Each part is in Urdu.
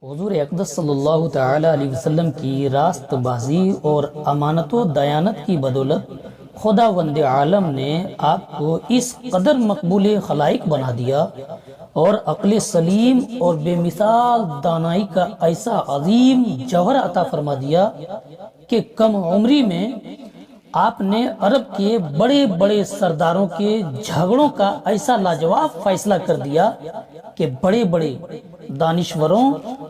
حضور اقدس صلی اللہ تعالی علیہ وسلم کی راست بازی اور امانت و دیانت کی بدولت خداوند عالم نے آپ کو اس قدر مقبول خلائق بنا دیا اور عقل سلیم اور بے مثال دانائی کا ایسا عظیم جوہر عطا فرما دیا کہ کم عمری میں آپ نے عرب کے بڑے بڑے سرداروں کے جھگڑوں کا ایسا لاجواب فیصلہ کر دیا کہ بڑے بڑے دانشوروں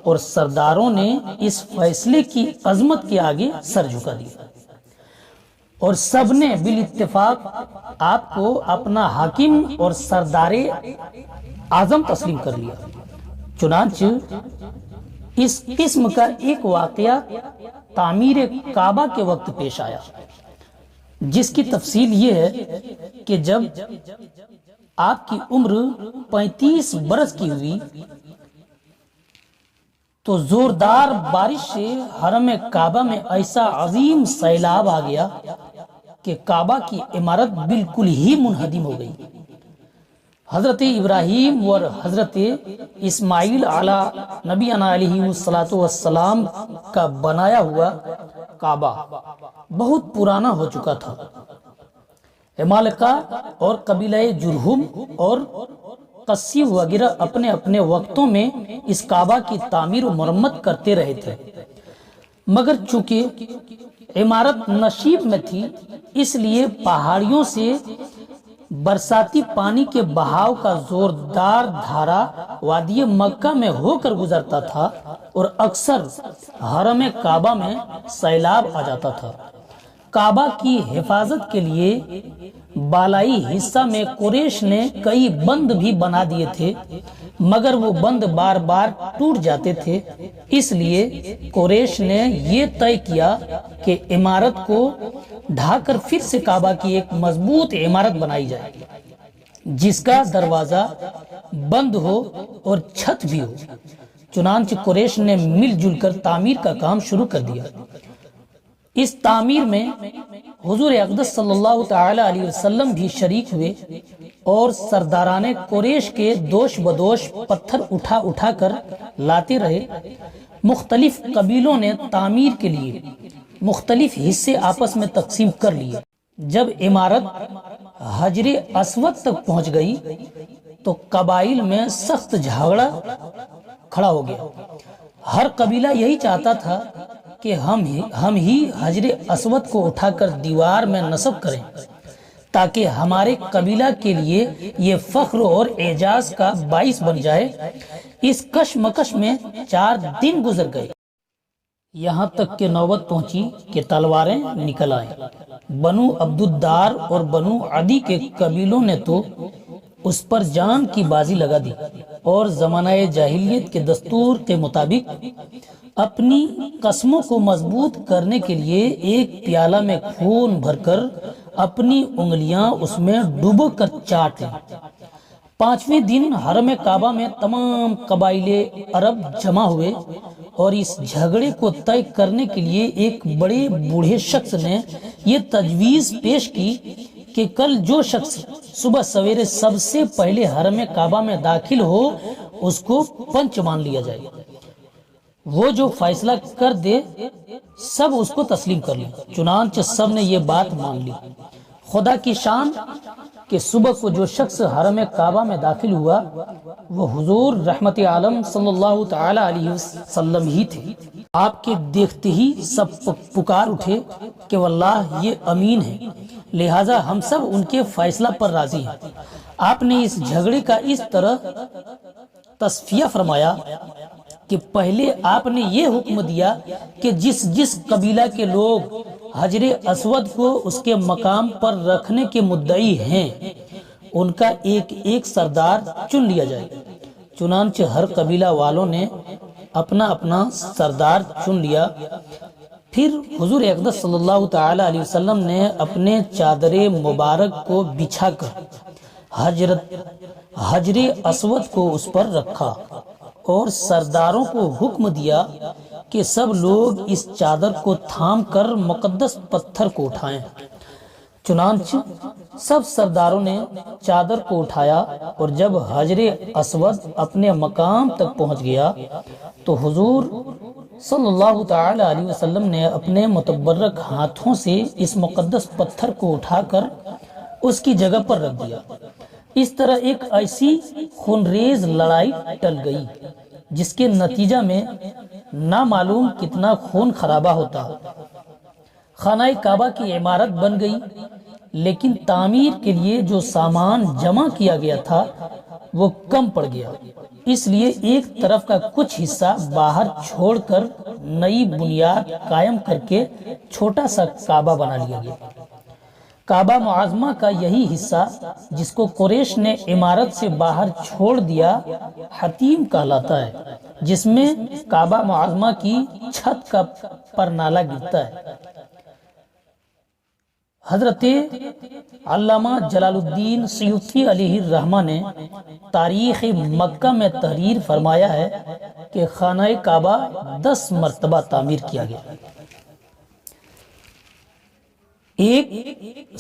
اور سرداروں نے اس فیصلے کی عظمت کے آگے سر جھکا دیا اور سب نے بالاتفاق آپ کو اپنا حاکم اور سردار اعظم تسلیم کر لیا۔ چنانچہ اس قسم کا ایک واقعہ تعمیر کعبہ کے وقت پیش آیا، جس کی تفصیل یہ ہے کہ جب آپ کی عمر 35 برس کی ہوئی تو زوردار بارش سے حرم کعبہ میں ایسا عظیم سیلاب آ گیا کہ کعبہ کی عمارت بالکل ہی منہدم ہو گئی۔ حضرت ابراہیم اور حضرت اسماعیل نبینا علیہ السلام کا بنایا ہوا کعبہ بہت پرانا ہو چکا تھا۔ عمالقہ اور قبیلہ جرہم اور قسی وغیرہ اپنے اپنے وقتوں میں اس کعبہ کی تعمیر و مرمت کرتے رہے تھے، مگر چونکہ عمارت نشیب میں تھی اس لیے پہاڑیوں سے برساتی پانی کے بہاؤ کا زوردار دھارا وادی مکہ میں ہو کر گزرتا تھا اور اکثر حرم کعبہ میں سیلاب آ جاتا تھا۔ کعبہ کی حفاظت کے لیے بالائی حصہ میں قریش نے کئی بند بھی بنا دیے تھے، مگر وہ بند بار بار ٹوٹ جاتے تھے۔ اس لیے قریش نے یہ طے کیا کہ عمارت کو ڈھا کر پھر سے کعبہ کی ایک مضبوط عمارت بنائی جائے جس کا دروازہ بند ہو اور چھت بھی ہو۔ چنانچہ قریش نے مل جل کر تعمیر کا کام شروع کر دیا۔ اس تعمیر میں حضور اقدس صلی اللہ تعالی علیہ وسلم بھی شریک ہوئے اور سرداران قریش کے دوش بدوش پتھر اٹھا اٹھا کر لاتے رہے۔ مختلف قبیلوں نے تعمیر کے لیے مختلف حصے آپس میں تقسیم کر لیے۔ جب عمارت حجر اسود تک پہنچ گئی تو قبائل میں سخت جھگڑا کھڑا ہو گیا۔ ہر قبیلہ یہی چاہتا تھا کہ ہم ہی حجر اسود کو اٹھا کر دیوار میں نصب کریں تاکہ ہمارے قبیلہ کے لیے یہ فخر اور اعزاز کا باعث بن جائے۔ اس کشمکش میں 4 دن گزر گئے، یہاں تک کہ نوبت پہنچی کہ تلواریں نکل آئیں۔ بنو عبد الدار اور بنو عدی کے قبیلوں نے تو اس پر جان کی بازی لگا دی اور زمانہ جاہلیت کے دستور کے مطابق اپنی قسموں کو مضبوط کرنے کے لیے ایک پیالہ میں خون بھر کر اپنی انگلیاں اس میں ڈبو کر چاٹ لیں۔ 5ویں دن حرم کعبہ میں تمام قبائل عرب جمع ہوئے اور اس جھگڑے کو طے کرنے کے لیے ایک بڑے بوڑھے شخص نے یہ تجویز پیش کی کہ کل جو شخص صبح سویرے سب سے پہلے حرم کعبہ میں داخل ہو اس کو پنچ مان لیا جائے۔ وہ جو فیصلہ کر دے سب اس کو تسلیم کر لیں۔ چنانچہ سب نے یہ بات مان لی۔ خدا کی شان کہ صبح کو جو شخص حرم کعبہ میں داخل ہوا وہ حضور رحمت عالم صلی اللہ تعالی علیہ وسلم ہی تھے۔ آپ کے دیکھتے ہی سب پکار اٹھے کہ واللہ یہ امین ہے، لہٰذا ہم سب ان کے فیصلہ پر راضی ہیں۔ آپ نے اس جھگڑے کا اس طرح تصفیہ فرمایا کہ پہلے آپ نے یہ حکم دیا کہ جس قبیلہ کے لوگ حجر اسود کو اس کے مقام پر رکھنے کے مدعی ہیں ان کا ایک ایک سردار چن لیا جائے۔ چنانچہ ہر قبیلہ والوں نے اپنا اپنا سردار چن لیا۔ پھر حضور اقدس صلی اللہ تعالی علیہ وسلم نے اپنے چادر مبارک کو بچھا کر حجر اسود کو اس پر رکھا اور سرداروں کو حکم دیا کہ سب لوگ اس چادر کو تھام کر مقدس پتھر کو اٹھائیں۔ چنانچہ سب سرداروں نے چادر کو اٹھایا اور جب حجر اسود اپنے مقام تک پہنچ گیا تو حضور صلی اللہ تعالی علیہ وسلم نے اپنے متبرک ہاتھوں سے اس مقدس پتھر کو اٹھا کر اس کی جگہ پر رکھ دیا۔ اس طرح ایک ایسی خونریز لڑائی ٹل گئی جس کے نتیجہ میں نامعلوم کتنا خون خرابہ ہوتا۔ خانہ کعبہ کی عمارت بن گئی، لیکن تعمیر کے لیے جو سامان جمع کیا گیا تھا وہ کم پڑ گیا، اس لیے ایک طرف کا کچھ حصہ باہر چھوڑ کر نئی بنیاد قائم کر کے چھوٹا سا کعبہ بنا لیا گیا۔ کعبہ معظمہ کا یہی حصہ جس کو قریش نے عمارت سے باہر چھوڑ دیا حتیم کہلاتا ہے، جس میں کعبہ معظمہ کی چھت کا پرنالہ گرتا ہے۔ حضرت علامہ جلال الدین سیوطی علیہ الرحمہ نے تاریخ مکہ میں تحریر فرمایا ہے کہ خانہ کعبہ 10 مرتبہ تعمیر کیا گیا۔ ایک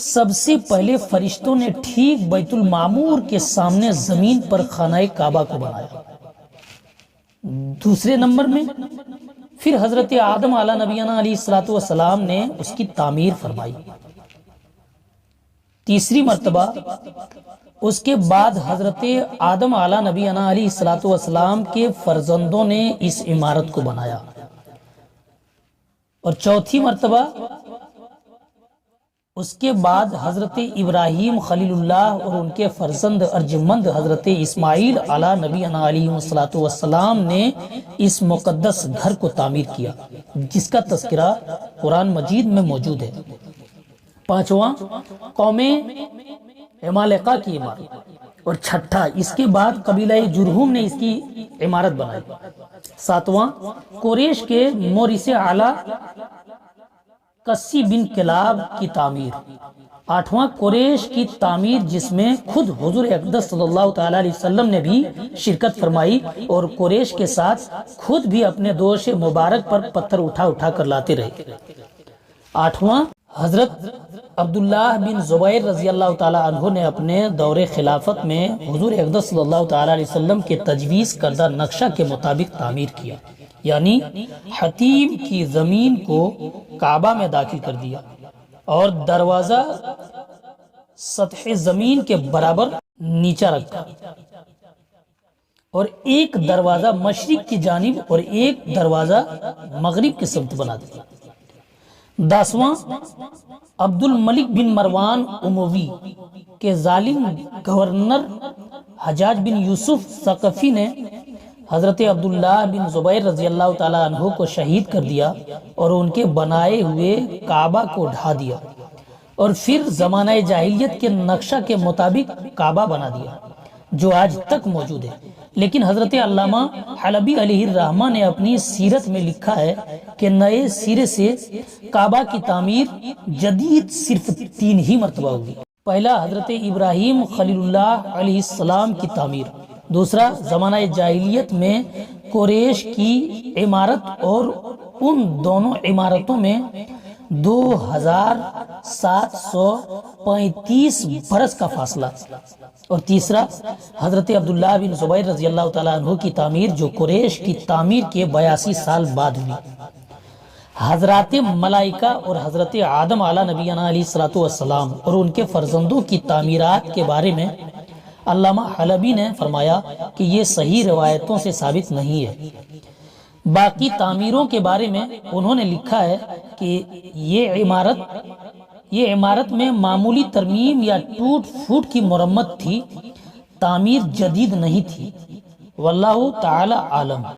سب سے پہلے فرشتوں نے ٹھیک بیت المعمور کے سامنے زمین پر خانہ کعبہ کو بنایا۔ دوسرے نمبر میں پھر حضرت آدم علیہ نبینا علیہ الصلوۃ والسلام نے اس کی تعمیر فرمائی۔ تیسری مرتبہ اس کے بعد حضرت آدم علیہ نبینا علیہ الصلوۃ والسلام کے فرزندوں نے اس عمارت کو بنایا، اور چوتھی مرتبہ اس کے بعد حضرت ابراہیم خلیل اللہ اور ان کے فرزند ارجمند حضرت اسماعیل علیہ نبینا علیہ الصلوۃ والسلام نے اس مقدس گھر کو تعمیر کیا، جس کا تذکرہ قرآن مجید میں موجود ہے۔ پانچواں قوم عمالقہ کی عمارت، اور چھٹا اس کے بعد قبیلہ جرہم نے اس کی عمارت بنائی۔ ساتواں قریش کے مورث اعلیٰ قسی بن کلاب کی تعمیر۔ آٹھواں قریش کی تعمیر جس میں خود حضور اقدس صلی اللہ تعالی علیہ وسلم نے بھی شرکت فرمائی اور قریش کے ساتھ خود بھی اپنے دوش مبارک پر پتھر اٹھا اٹھا کر لاتے رہے۔ آٹھواں حضرت عبداللہ بن زبیر رضی اللہ تعالی عنہ نے اپنے دور خلافت میں حضور اقدس صلی اللہ تعالی علیہ وسلم کے تجویز کردہ نقشہ کے مطابق تعمیر کیا، یعنی حتیم کی زمین کو کعبہ میں داخل کر دیا اور دروازہ سطح زمین کے برابر نیچا رکھا، اور ایک دروازہ مشرق کی جانب اور ایک دروازہ مغرب کی سمت بنا دیا۔ 10واں عبد الملک بن مروان اموی کے ظالم گورنر حجاج بن یوسف ثقفی نے حضرت عبداللہ بن زبیر رضی اللہ تعالی عنہ کو شہید کر دیا اور ان کے بنائے ہوئے کعبہ کو ڈھا دیا، اور پھر زمانہ جاہلیت کے نقشہ کے مطابق کعبہ بنا دیا جو آج تک موجود ہے۔ لیکن حضرت علامہ حلبی علیہ الرحمہ نے اپنی سیرت میں لکھا ہے کہ نئے سرے سے کعبہ کی تعمیر جدید صرف 3 ہی مرتبہ ہوگی۔ پہلا حضرت ابراہیم خلیل اللہ علیہ السلام کی تعمیر، دوسرا زمانہ جاہلیت میں قریش کی عمارت اور ان دونوں عمارتوں میں 2735 برس کا فاصلہ، اور تیسرا حضرت عبداللہ بن زبیر رضی اللہ تعالیٰ عنہ کی تعمیر جو قریش کی تعمیر کے 82 سال بعد ہوئی۔ حضرات ملائکہ اور حضرت آدم علیہ نبینا علیہ الصلوۃ والسلام اور ان کے فرزندوں کی تعمیرات کے بارے میں علامہ حلبی نے فرمایا کہ یہ صحیح روایتوں سے ثابت نہیں ہے۔ باقی تعمیروں کے بارے میں انہوں نے لکھا ہے کہ یہ عمارت میں معمولی ترمیم یا ٹوٹ پھوٹ کی مرمت تھی، تعمیر جدید نہیں تھی۔ واللہ تعالی عالم۔